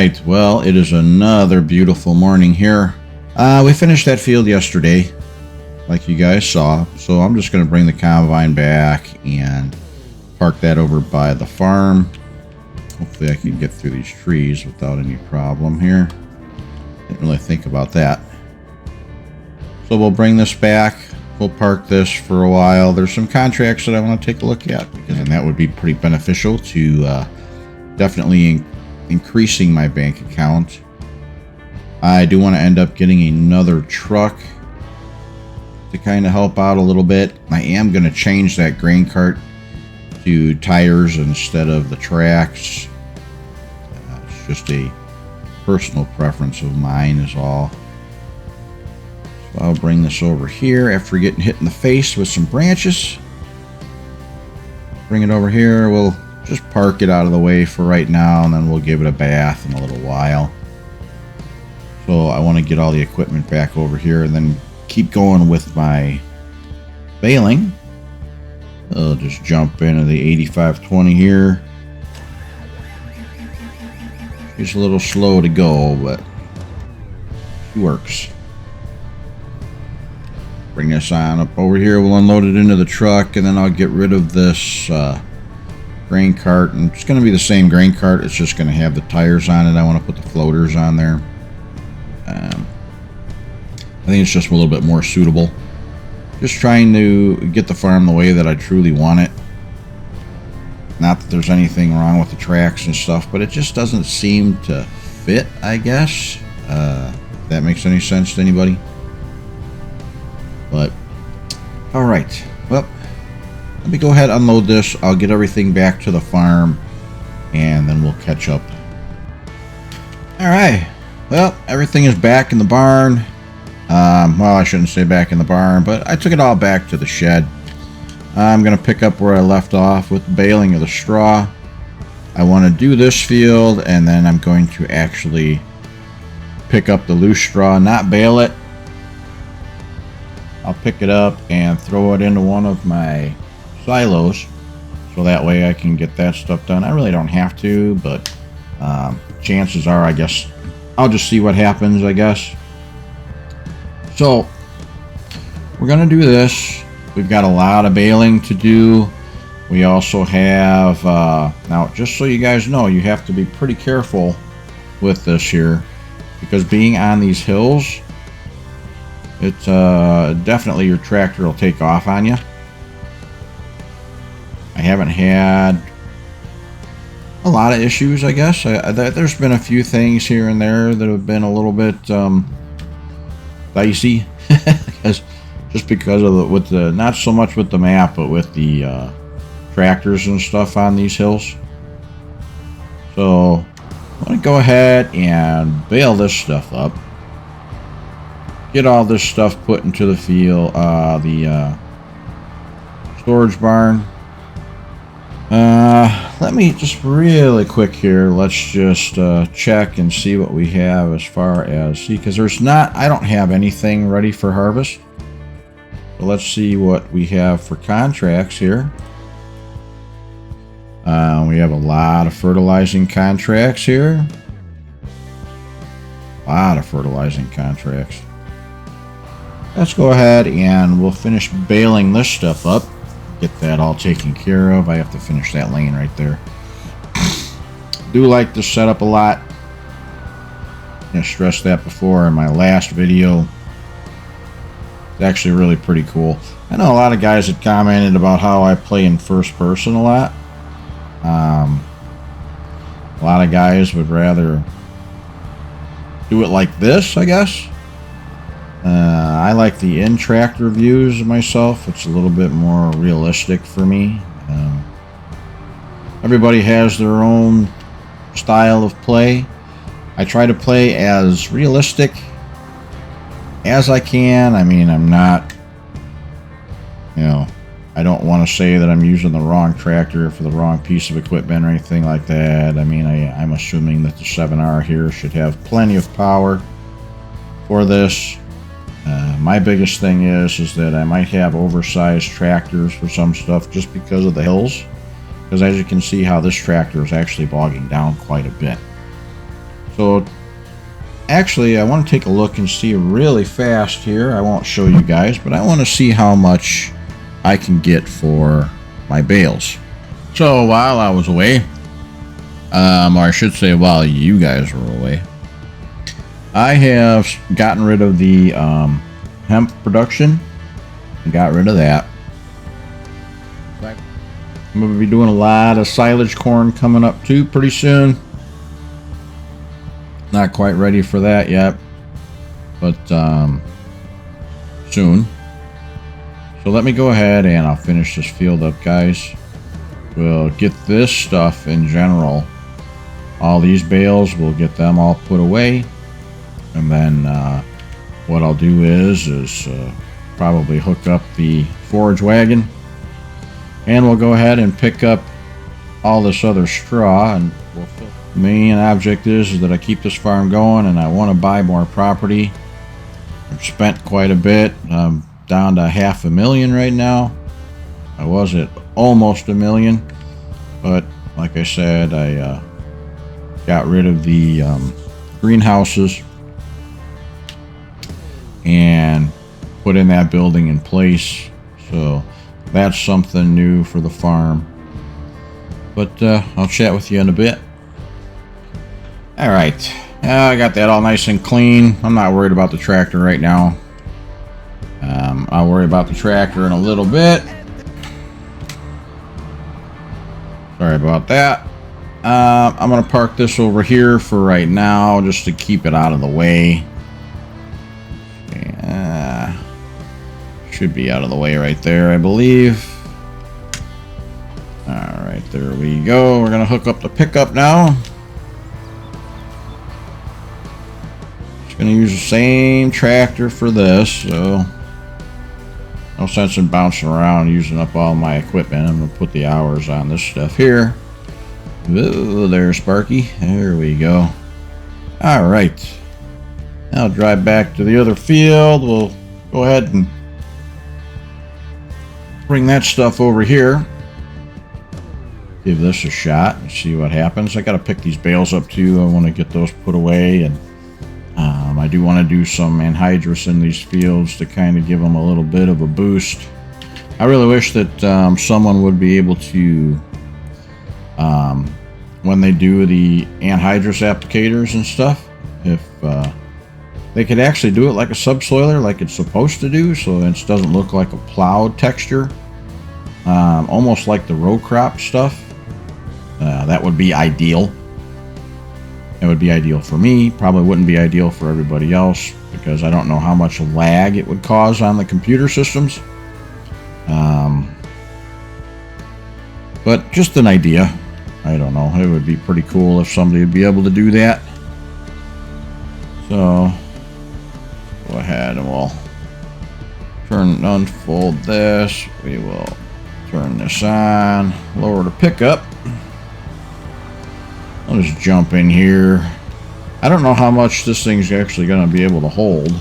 right, well, it is another beautiful morning here. We finished that field yesterday, like you guys saw, so I'm just going to bring the combine back and park that over by the farm. Hopefully I can get through these trees without any problem here. Didn't really think about that. So we'll bring this back. We'll park this for a while. There's some contracts that I want to take a look at, because that would be pretty beneficial to definitely increasing my bank account. I do want to end up getting another truck to kind of help out a little bit. I am going to change that grain cart to tires instead of the tracks. It's just a personal preference of mine is all. So I'll bring this over here after getting hit in the face with some branches. Bring it over here. We'll just park it out of the way for right now, and then we'll give it a bath in a little while. So I want to get all the equipment back over here and then keep going with my baling. I'll just jump into the 8520 here. She's a little slow to go, but she works. Bring this on up over here. We'll unload it into the truck, and then I'll get rid of this grain cart. And it's going to be the same grain cart. It's just going to have the tires on it. I want to put the floaters on there. I think it's just a little bit more suitable. Just trying to get the farm the way that I truly want it. Not that there's anything wrong with the tracks and stuff, but it just doesn't seem to fit, I guess. If that makes any sense to anybody. But, alright. Well, let me go ahead and unload this. I'll get everything back to the farm, and then we'll catch up. Alright. Well, everything is back in the barn. Well, I shouldn't say back in the barn, but I took it all back to the shed. I'm going to pick up where I left off with the baling of the straw. I want to do this field, and then I'm going to actually pick up the loose straw, not bale it. I'll pick it up and throw it into one of my silos, so that way I can get that stuff done. I really don't have to, but chances are, I guess, I'll just see what happens, I guess. So, we're going to do this. We've got a lot of baling to do. We also have, now just so you guys know, you have to be pretty careful with this here, because being on these hills, it's definitely your tractor will take off on you. I haven't had a lot of issues, I guess. There's been a few things here and there that have been a little bit dicey, just because of not so much with the map, but with the tractors and stuff on these hills. So I'm going to go ahead and bale this stuff up. Get all this stuff put into the field, the storage barn. Let me just really quick here. Let's just check and see what we have as far as because I don't have anything ready for harvest. So let's see what we have for contracts here. We have a lot of fertilizing contracts here. A lot of fertilizing contracts. Let's go ahead and we'll finish baling this stuff up. Get that all taken care of. I have to finish that lane right there. Do like this setup a lot. I stressed that before in my last video. It's actually really pretty cool. I know a lot of guys had commented about how I play in first person a lot. A lot of guys would rather do it like this, I guess. I like the in-tractor views myself. It's a little bit more realistic for me. Everybody has their own style of play. I try to play as realistic as I can. I mean, I'm not, I don't want to say that I'm using the wrong tractor for the wrong piece of equipment or anything like that. I mean, I'm assuming that the 7R here should have plenty of power for this. My biggest thing is that I might have oversized tractors for some stuff just because of the hills. Because as you can see how this tractor is actually bogging down quite a bit. So actually, I want to take a look and see really fast here. I won't show you guys, but I want to see how much I can get for my bales. So while I was away, or I should say while you guys were away, I have gotten rid of the hemp production. Got rid of that. I'm going to be doing a lot of silage corn coming up too pretty soon. Not quite ready for that yet, but soon. So let me go ahead and I'll finish this field up, guys. We'll get this stuff in general. All these bales, we'll get them all put away. And then what I'll do is probably hook up the forage wagon. And we'll go ahead and pick up all this other straw, and we'll fill. The main object is that I keep this farm going, and I want to buy more property. I've spent quite a bit. I'm down to $500,000 right now. I was at almost $1 million, but like I said, I got rid of the greenhouses and put in that building in place. So that's something new for the farm. But I'll chat with you in a bit. Alright, I got that all nice and clean. I'm not worried about the tractor right now. I'll worry about the tractor in a little bit. Sorry about that. I'm going to park this over here for right now, just to keep it out of the way. Should be out of the way right there, I believe. Alright, there we go. We're going to hook up the pickup now. Just going to use the same tractor for this, so no sense in bouncing around using up all my equipment. I'm going to put the hours on this stuff here. Ooh, there's Sparky. There we go. Alright. I'll drive back to the other field. We'll go ahead and bring that stuff over here. Give this a shot and see what happens. I got to pick these bales up too. I want to get those put away, and I do want to do some anhydrous in these fields to kind of give them a little bit of a boost. I really wish that someone would be able to, when they do the anhydrous applicators and stuff, if they could actually do it like a subsoiler, like it's supposed to do, so it doesn't look like a plowed texture, almost like the row crop stuff. That would be ideal. It would be ideal for me. Probably wouldn't be ideal for everybody else, because I don't know how much lag it would cause on the computer systems. But just an idea. I don't know. It would be pretty cool if somebody would be able to do that. So go ahead and we'll unfold this. We will turn this on, lower the pickup. I'll just jump in here. I don't know how much this thing's actually going to be able to hold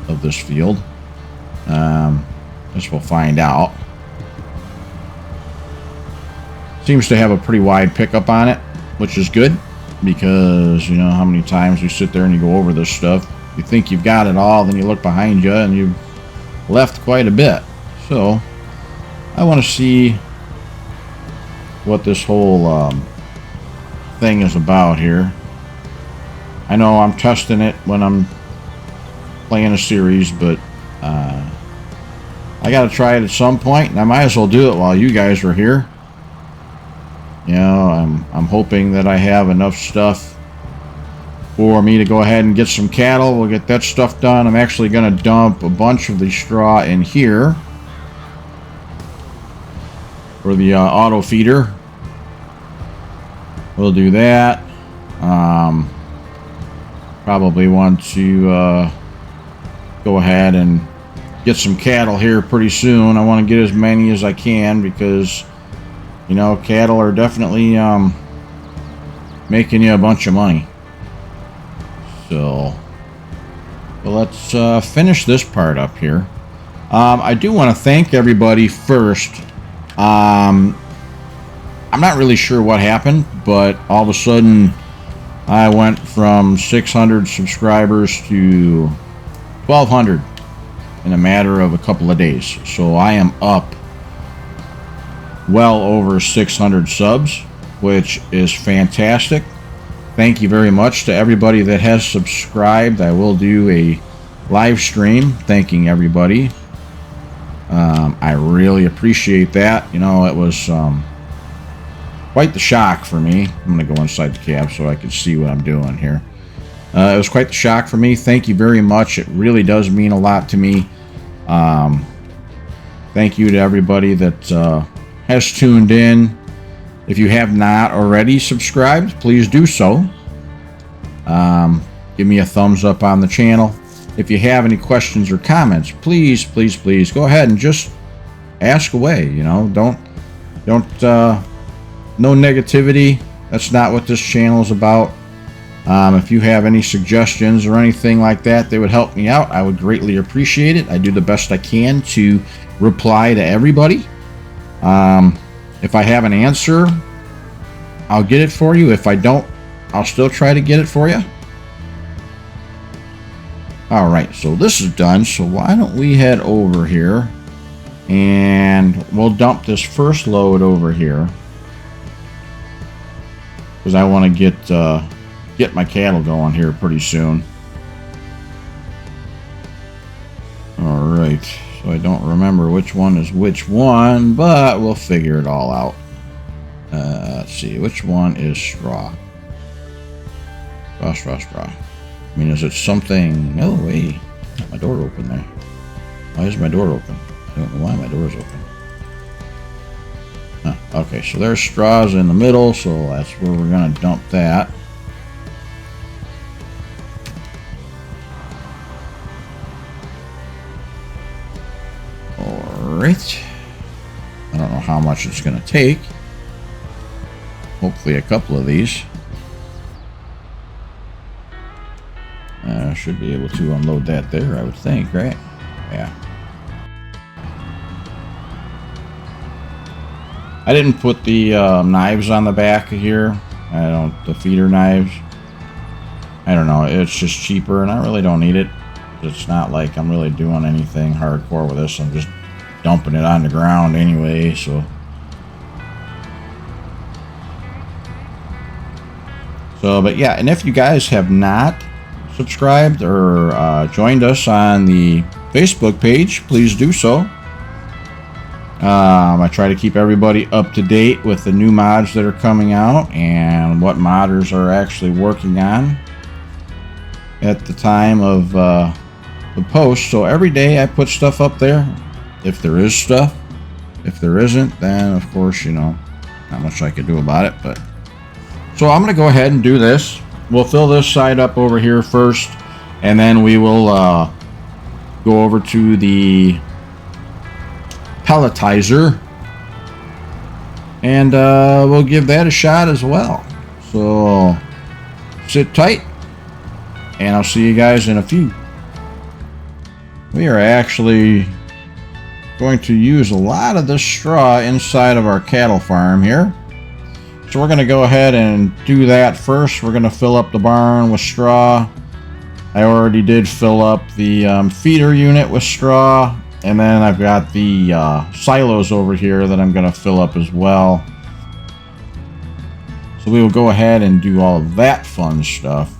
of this field. Guess we'll find out. Seems to have a pretty wide pickup on it, which is good, because you know how many times we sit there and you go over this stuff. You think you've got it all, then you look behind you and you've left quite a bit. So I want to see what this whole thing is about here. I know I'm testing it when I'm playing a series, but I got to try it at some point, and I might as well do it while you guys are here. You know, I'm hoping that I have enough stuff for me to go ahead and get some cattle. We'll get that stuff done. I'm actually going to dump a bunch of the straw in here for the auto feeder. We'll do that. Probably want to go ahead and get some cattle here pretty soon. I want to get as many as I can, because you know, cattle are definitely making you a bunch of money. So let's finish this part up here. I do want to thank everybody first. I'm not really sure what happened, but all of a sudden I went from 600 subscribers to 1,200 in a matter of a couple of days. So I am up well over 600 subs, which is fantastic. Thank you very much to everybody that has subscribed. I will do a live stream thanking everybody. I really appreciate that. You know, it was quite the shock for me. I'm going to go inside the cab so I can see what I'm doing here. It was quite the shock for me. Thank you very much. It really does mean a lot to me. Thank you to everybody that has tuned in. If you have not already subscribed, please do so. Give me a thumbs up on the channel. If you have any questions or comments, please go ahead and just ask away. You know, don't no negativity. That's not what this channel is about. If you have any suggestions or anything like that would help me out, I would greatly appreciate it. I do the best I can to reply to everybody. If I have an answer, I'll get it for you. If I don't, I'll still try to get it for you. All right, so this is done. So why don't we head over here and we'll dump this first load over here because I want to get my cattle going here pretty soon. All right, so I don't remember which one is which one, but we'll figure it all out. Let's see, which one is straw? Straw. I mean, is it something? Oh, wait. Got my door open there. Why is my door open? I don't know why my door is open. Huh, okay, so there's straws in the middle, so that's where we're going to dump that. Alright. I don't know how much it's going to take. Hopefully a couple of these. I should be able to unload that there, I would think, right? Yeah. I didn't put the knives on the back here. The feeder knives. I don't know, it's just cheaper and I really don't need it. It's not like I'm really doing anything hardcore with this. I'm just dumping it on the ground anyway, so. But yeah, and if you guys have not subscribed or joined us on the Facebook page, please do so. I try to keep everybody up to date with the new mods that are coming out and what modders are actually working on at the time of the post. So every day I put stuff up there, if there is stuff. If there isn't, then of course, you know, not much I could do about it. But so I'm going to go ahead and do this. We'll fill this side up over here first, and then we will go over to the pelletizer, and we'll give that a shot as well. So sit tight, and I'll see you guys in a few. We are actually going to use a lot of this straw inside of our cattle farm here. So we're going to go ahead and do that first. We're going to fill up the barn with straw. I already did fill up the feeder unit with straw. And then I've got the silos over here that I'm going to fill up as well. So we will go ahead and do all of that fun stuff.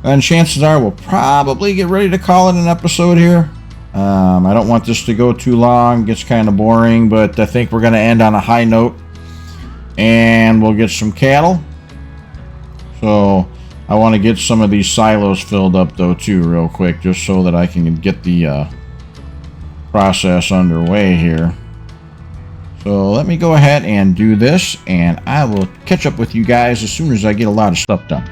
And chances are we'll probably get ready to call it an episode here. I don't want this to go too long. It gets kind of boring, but I think we're going to end on a high note. And we'll get some cattle. So I want to get some of these silos filled up though too real quick, just so that I can get the process underway here. So let me go ahead and do this, and I will catch up with you guys as soon as I get a lot of stuff done.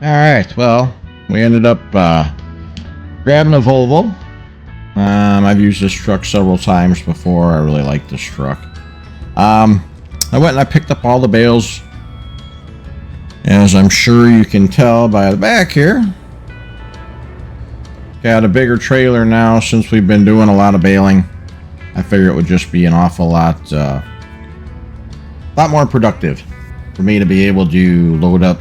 Alright, well, we ended up grabbing a Volvo I've used this truck several times before. I really like this truck. I went and I picked up all the bales. As I'm sure you can tell by the back here. Got a bigger trailer now since we've been doing a lot of baling. I figure it would just be an awful lot more productive for me to be able to load up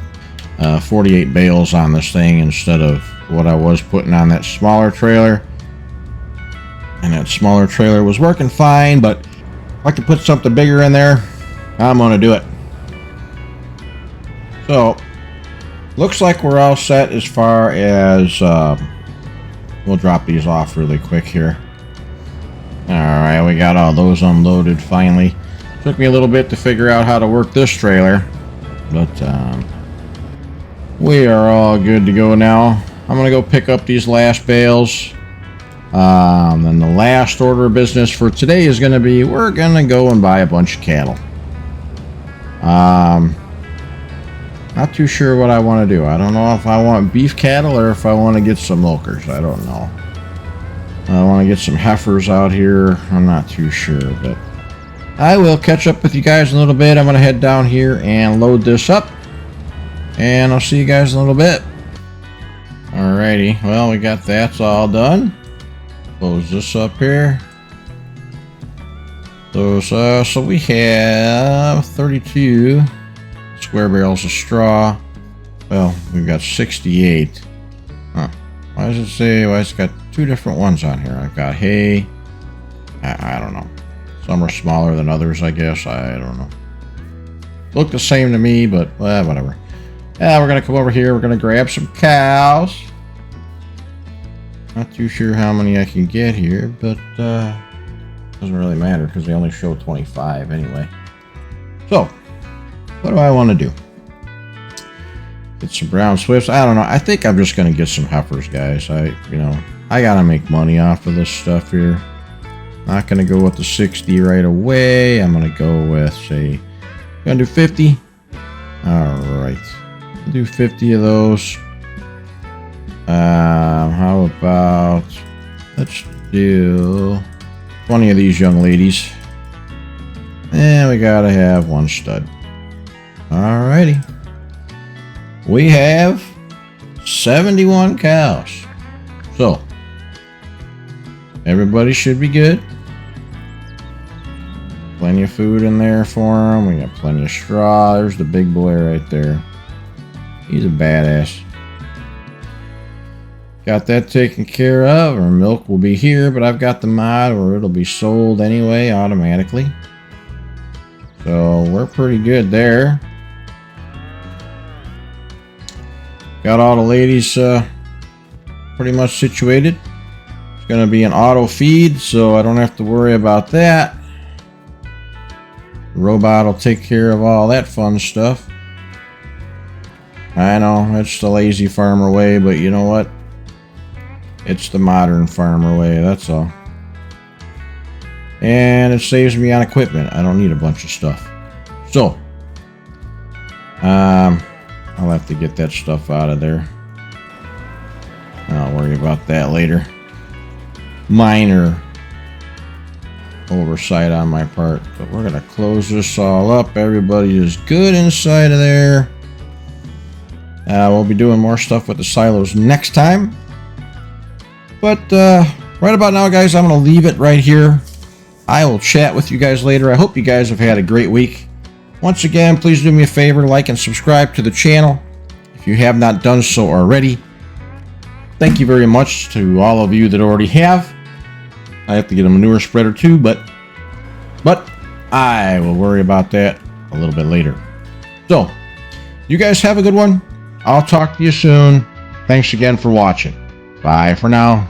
48 bales on this thing instead of what I was putting on that smaller trailer. And that smaller trailer was working fine, but if I could put something bigger in there, I'm going to do it. So, looks like we're all set as far as, we'll drop these off really quick here. Alright, we got all those unloaded finally. Took me a little bit to figure out how to work this trailer, but we are all good to go now. I'm going to go pick up these last bales. Then the last order of business for today is going to be, we're going to go and buy a bunch of cattle. Not too sure what I want to do. I don't know if I want beef cattle or if I want to get some milkers. I don't know. I want to get some heifers out here. I'm not too sure, but I will catch up with you guys in a little bit. I'm going to head down here and load this up, and I'll see you guys in a little bit. Alrighty, well, we got that's all done. Close this up here. So we have 32 square barrels of straw. Well, we've got 68. Huh. Why does it say, well, it's got two different ones on here. I've got hay. I don't know. Some are smaller than others, I guess. I don't know. Look the same to me, but whatever. Yeah, we're going to come over here. We're going to grab some cows. Not too sure how many I can get here, but doesn't really matter because they only show 25 anyway. So, what do I want to do? Get some brown swifts. I don't know. I think I'm just going to get some heifers, guys. I got to make money off of this stuff here. Not going to go with the 60 right away. I'm going to go with, say, going to do 50. All right. I'll do 50 of those. How about, let's do 20 of these young ladies. And we got to have one stud. Alrighty. We have 71 cows. So, everybody should be good. Plenty of food in there for them. We got plenty of straw. There's the big boy right there. He's a badass. Got that taken care of. Our milk will be here, but I've got the mod where it'll be sold anyway automatically. So we're pretty good there. Got all the ladies pretty much situated. It's going to be an auto feed, so I don't have to worry about that. The robot will take care of all that fun stuff. I know, it's the lazy farmer way, but you know what? It's the modern farmer way, that's all. And it saves me on equipment. I don't need a bunch of stuff. So, I'll have to get that stuff out of there. I'll worry about that later. Minor oversight on my part. But we're going to close this all up. Everybody is good inside of there. We'll be doing more stuff with the silos next time. But right about now, guys, I'm going to leave it right here. I will chat with you guys later. I hope you guys have had a great week. Once again, please do me a favor, like and subscribe to the channel if you have not done so already. Thank you very much to all of you that already have. I have to get a manure spreader too, but I will worry about that a little bit later. So, you guys have a good one. I'll talk to you soon. Thanks again for watching. Bye for now.